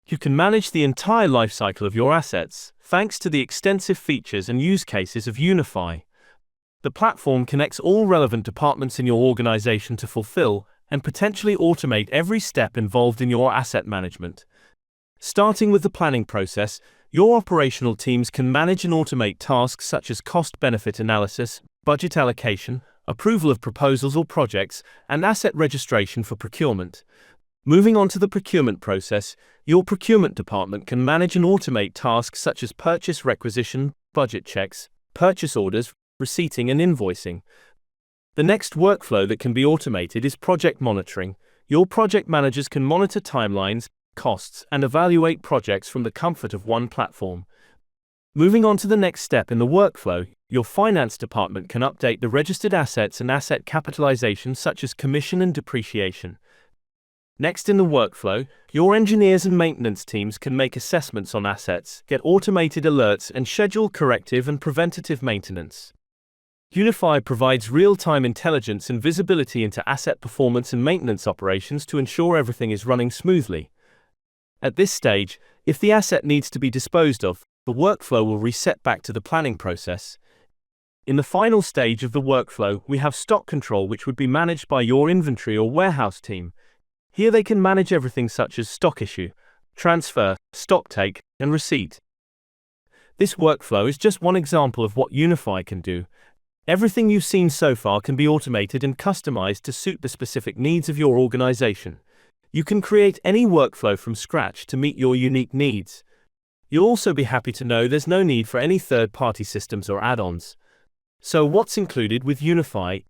You can manage the entire lifecycle of your assets, thanks to the extensive features and use cases of UniFi. The platform connects all relevant departments in your organization to fulfill and potentially automate every step involved in your asset management. Starting with the planning process, your operational teams can manage and automate tasks such as cost-benefit analysis, budget allocation, approval of proposals or projects, and asset registration for procurement. Moving on to the procurement process, your procurement department can manage and automate tasks such as purchase requisition, budget checks, purchase orders, receipting, and invoicing. The next workflow that can be automated is project monitoring. Your project managers can monitor timelines, costs, and evaluate projects from the comfort of one platform. Moving on to the next step in the workflow, your finance department can update the registered assets and asset capitalization such as commission and depreciation. Next in the workflow, your engineers and maintenance teams can make assessments on assets, get automated alerts, and schedule corrective and preventative maintenance. UniFi provides real-time intelligence and visibility into asset performance and maintenance operations to ensure everything is running smoothly. At this stage, if the asset needs to be disposed of, the workflow will reset back to the planning process. In the final stage of the workflow, we have stock control, which would be managed by your inventory or warehouse team. Here they can manage everything such as stock issue, transfer, stock take, and receipt. This workflow is just one example of what UniFi can do. Everything you've seen so far can be automated and customized to suit the specific needs of your organization. You can create any workflow from scratch to meet your unique needs. You'll also be happy to know there's no need for any third-party systems or add-ons. So what's included with UniFi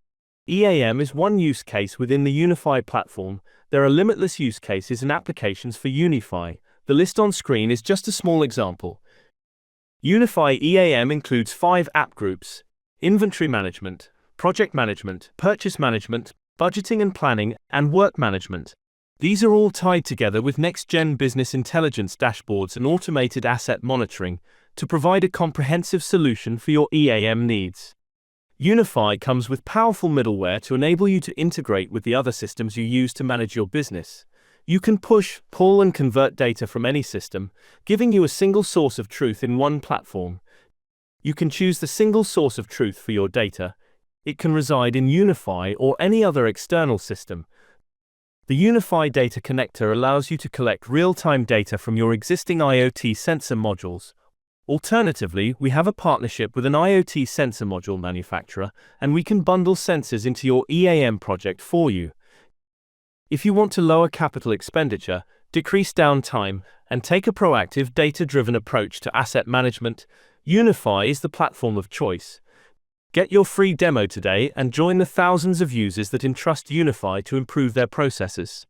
EAM is one use case within the UniFi platform. There are limitless use cases and applications for UniFi. The list on screen is just a small example. UniFi EAM includes 5 app groups: inventory management, project management, purchase management, budgeting and planning, and work management. These are all tied together with next-gen business intelligence dashboards and automated asset monitoring to provide a comprehensive solution for your EAM needs. UniFi comes with powerful middleware to enable you to integrate with the other systems you use to manage your business. You can push, pull, and convert data from any system, giving you a single source of truth in one platform. You can choose the single source of truth for your data. It can reside in UniFi or any other external system. The UniFi Data Connector allows you to collect real-time data from your existing IoT sensor modules. Alternatively, we have a partnership with an IoT sensor module manufacturer, and we can bundle sensors into your EAM project for you. If you want to lower capital expenditure, decrease downtime, and take a proactive data-driven approach to asset management, UniFi is the platform of choice. Get your free demo today and join the thousands of users that entrust UniFi to improve their processes.